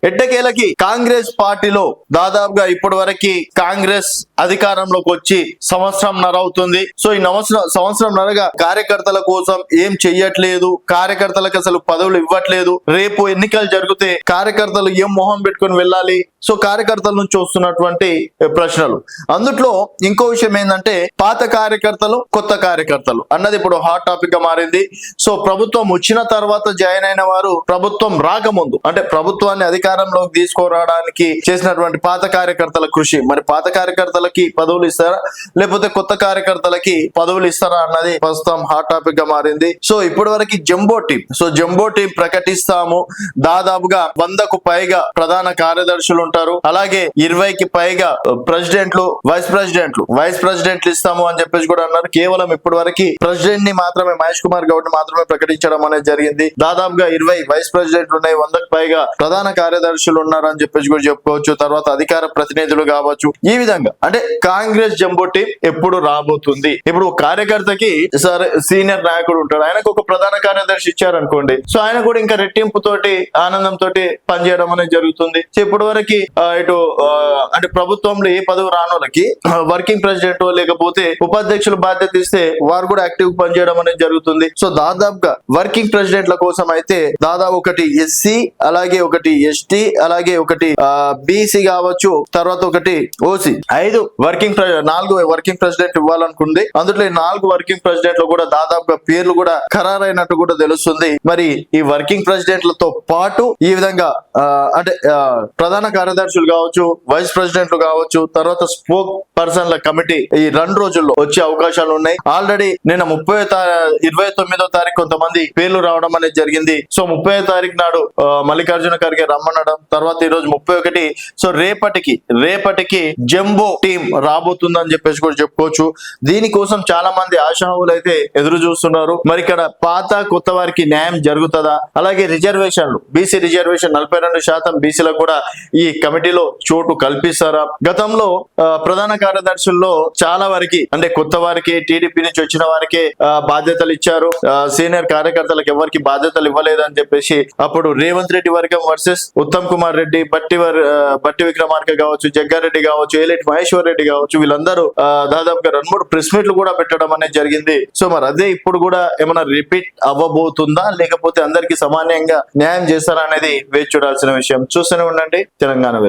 ఎట్టకేలకి కాంగ్రెస్ పార్టీలో దాదాపుగా ఇప్పటి వరకు కాంగ్రెస్ అధికారంలోకి వచ్చి సంవత్సరంన్నర అవుతుంది. సో ఈ సంవత్సరంన్నరగా కార్యకర్తల కోసం ఏం చెయ్యట్లేదు, కార్యకర్తలకు అసలు పదవులు ఇవ్వట్లేదు. రేపు ఎన్నికలు జరిగితే కార్యకర్తలు ఏం మొహం పెట్టుకుని వెళ్ళాలి? సో కార్యకర్తల నుంచి వస్తున్నటువంటి ప్రశ్నలు. అందుట్లో ఇంకో విషయం ఏంటంటే పాత కార్యకర్తలు కొత్త కార్యకర్తలు అన్నది ఇప్పుడు హాట్ టాపిక్ గా మారింది. సో ప్రభుత్వం వచ్చిన తర్వాత జాయిన్ అయిన వారు ప్రభుత్వం రాకముందు అంటే ప్రభుత్వాన్ని అధికారంలోకి తీసుకురావడానికి చేసినటువంటి పాత కార్యకర్తల కృషి, మరి పాత కార్యకర్తలకి పదవులు ఇస్తారా లేకపోతే కొత్త కార్యకర్తలకి పదవులు ఇస్తారా అన్నది ప్రస్తుతం హాట్ టాపిక్ గా మారింది. సో ఇప్పటి వరకు జంబో టీం ప్రకటిస్తాము, దాదాపుగా 100కు పైగా ప్రధాన కార్యదర్శులు ఉంటారు, అలాగే 20కి పైగా ప్రెసిడెంట్లు వైస్ ప్రెసిడెంట్లు ఇస్తాము అని చెప్పేసి కూడా అన్నారు. కేవలం ఇప్పటి వరకు ప్రెసిడెంట్ ని మాత్రమే మహేష్ కుమార్ గౌడ్ మాత్రమే ప్రకటించడం అనేది జరిగింది. దాదాపుగా 20 వైస్ ప్రెసిడెంట్లు ఉన్నాయి, 100కు పైగా ప్రధాన కార్యదర్శులు ఉన్నారు అని చెప్పేసి కూడా చెప్పుకోవచ్చు. తర్వాత అధికార ప్రతినిధులు కావచ్చు. ఈ విధంగా అంటే కాంగ్రెస్ జంబో టీం ఎప్పుడు రాబోతుంది? ఇప్పుడు కార్యకర్తకి సరే సీనియర్ నాయకుడు ఉంటాడు, ఆయనకు ఒక ప్రధాన కార్యదర్శి ఇచ్చారనుకోండి, సో ఆయన కూడా ఇంకా రెట్టింపు తోటి ఆనందంతో పనిచేయడం అనేది జరుగుతుంది. సో ఇప్పటి వరకు ఇటు అంటే ప్రభుత్వంలో ఏ పదవి రానోళ్ళకి వర్కింగ్ ప్రెసిడెంట్ లేకపోతే ఉపాధ్యక్షులు బాధ్యత ఇస్తే వారు కూడా యాక్టివ్ పనిచేయడం అనేది జరుగుతుంది. సో దాదాపుగా వర్కింగ్ ప్రెసిడెంట్ల కోసం అయితే దాదాపు ఒకటి ఎస్సీ, అలాగే ఒకటి ఎస్టీ, అలాగే ఒకటి బీసీ కావచ్చు, తర్వాత ఒకటి ఓసీ, 4 వర్కింగ్ ప్రెసిడెంట్ ఇవ్వాలనుకుంది. అందులో 4 వర్కింగ్ ప్రెసిడెంట్లు కూడా దాదాపుగా పేర్లు కూడా ఖరారైనట్టు కూడా తెలుస్తుంది. మరి ఈ వర్కింగ్ ప్రెసిడెంట్లతో పాటు ఈ విధంగా అంటే ప్రధాన కార్యదర్శులు కావచ్చు, వైస్ ప్రెసిడెంట్లు కావచ్చు, తర్వాత స్పోక్ పర్సన్ల కమిటీ ఈ 2 రోజుల్లో వచ్చే అవకాశాలు ఉన్నాయి. ఆల్రెడీ నిన్న 29వ తారీఖు కొంతమంది పేర్లు రావడం అనేది జరిగింది. సో 30వ తారీఖు నాడు మల్లికార్జున ఖర్గే రమ్మనడం, తర్వాత ఈ రోజు 31. సో రేపటికి జంబో టీం రాబోతుందని చెప్పేసి కూడా చెప్పుకోవచ్చు. దీనికోసం చాలా మంది ఆశావులు అయితే ఎదురు చూస్తున్నారు. మరి ఇక్కడ పాత కొత్త వారికి న్యాయం జరుగుతుందా? అలాగే రిజర్వేషన్లు, బీసీ రిజర్వేషన్ 42% బీసీలకు కూడా ఈ కమిటీలో చోటు కల్పిస్తారా? గతంలో ప్రధాన కార్యదర్శుల్లో చాలా వరకు అంటే కొత్త వారికి, టీడీపీ నుంచి వచ్చిన వారికే బాధ్యతలు ఇచ్చారు, సీనియర్ కార్యకర్తలకు ఎవరికి బాధ్యతలు ఇవ్వలేదని చెప్పేసి అప్పుడు రేవంత్ రెడ్డి వర్గం వర్సెస్ ఉత్తమ్ కుమార్ రెడ్డి, బట్టి విక్రమార్క కావచ్చు, జగ్గారెడ్డి కావచ్చు, ఏలేటి మహేశ్వర్ రెడ్డి కావచ్చు, వీళ్ళందరూ దాదాపుగా 2-3 ప్రెస్ మీట్లు కూడా పెట్టడం అనేది జరిగింది. సో మరి అదే ఇప్పుడు కూడా ఏమైనా రిపీట్ అవ్వబోతుందా లేకపోతే అందరికి సమానంగా న్యాయం చేస్తారా అనేది వేచి చూడాల్సిన విషయం. చూస్తూనే ఉండండి తెలంగాణ వెలుగు.